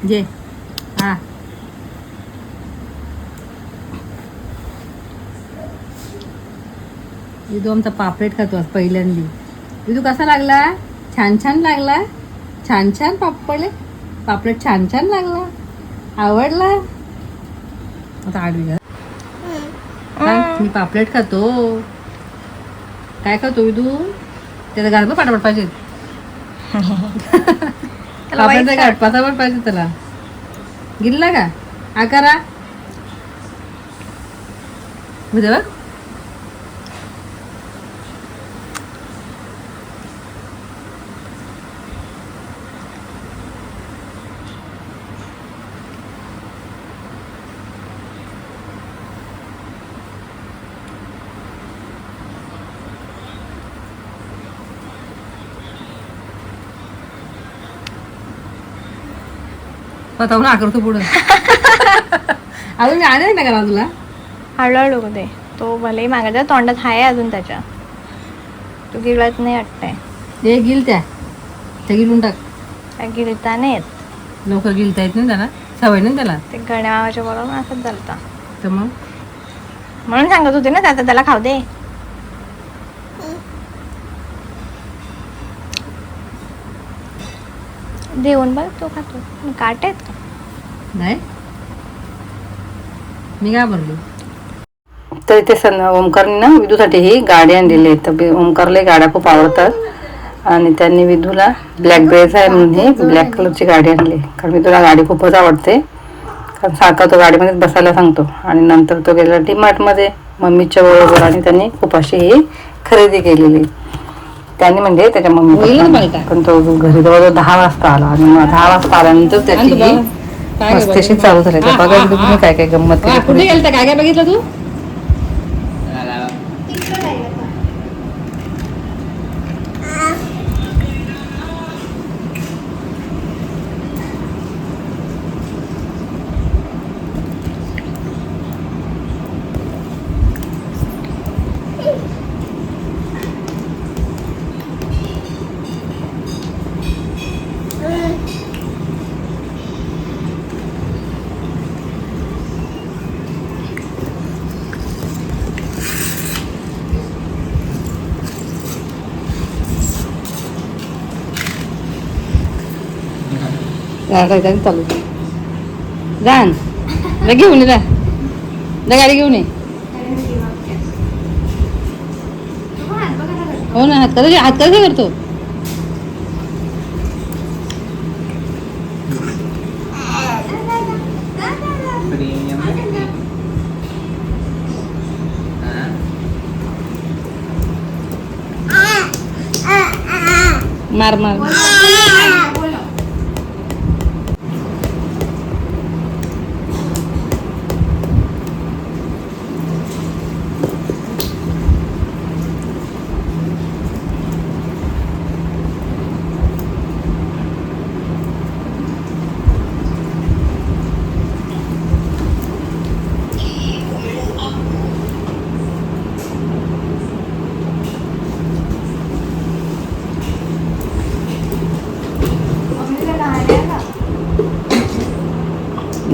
जे हा विदू आमचा पापलेट खातो आज पहिल्यांदी. विदू कसा लागला? छान छान लागला. छान छान पापलेट छान छान लागला. आवडला. आता आडवी घाल. मी पापलेट खातो. काय खातो विदू? त्याला घाल बघ पाठापट पाहिजे. पापलेटचा गाठ पाठापट पाहिजे त्याला. गिरला का आकारा बघ. पता ना करतो पुढं. अजून मी आले ना करा तुला. हळूहळू दे. तो भलेही मागायचा तोंडात आहे अजून त्याच्या. तू गिळत नाही वाटतंय. हे गिल त्या गिलून टाक. काय गिळता नाही येत. लवकर गिलता येत नाही त्याला. सवय नाही त्याला. ते गण्याच्या बरोबर असंच चालतं. तर मग म्हणून सांगत होते ना त्याचा त्याला खाऊ दे. देऊन बघ तो खातो. काट आहेत का? नाही मी काय भरली. तर इथे ओमकारने ना विदूसाठी ही गाडी आणलेली आहे. तर ओमकारला गाड्या खूप आवडतात आणि त्यांनी विदूला ब्लॅकबेरीज आहे म्हणून ही ब्लॅक कलरची गाडी आणली. कारण विदूला गाडी खूपच आवडते. कारण सारखा तो गाडीमध्येच बसायला सांगतो. आणि नंतर तो गेला डीमार्टमध्ये मम्मीच्या बरोबर आणि त्यांनी खूप अशी ही खरेदी केलेली. त्यांनी म्हणजे त्याच्या मम्मी पण तो घरी जवळ 10 वाजता आला आणि 10 वाजता आल्यानंतर त्याची मस्तीशी चालू झाली. बघा तुम्ही काय काय गंमत कुठे गेलता? काय काय बघितलं तू? चालू जाण घेऊन ये. जा गाडी घेऊन ये. हो ना. हात कसा करतो? मार मार.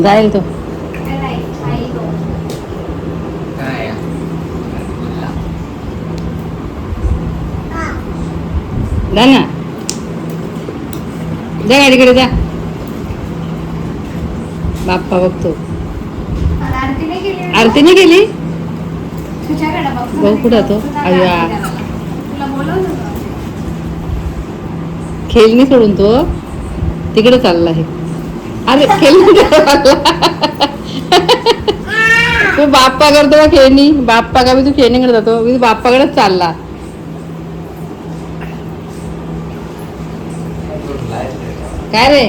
जाईल तो. जा ना. जा गाडीकडे जा. बाप्पा बघतो. आरती नाही गेली. भाऊ कुठं तो? अय्या खेळणी सोडून तो तिकडे चालला आहे. अरे खेळणी तू बाप्पा करतो का खेळणी? बाप्पा का? मी तू खेळणीकडे जातो. मी बाप्पाकडेच चालला. काय रे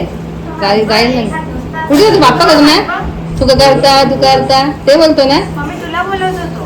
जाईल ना. कुठे जातो बाप्पा करू ना? तू करता ते बोलतो ना. तुला बोलत होतो.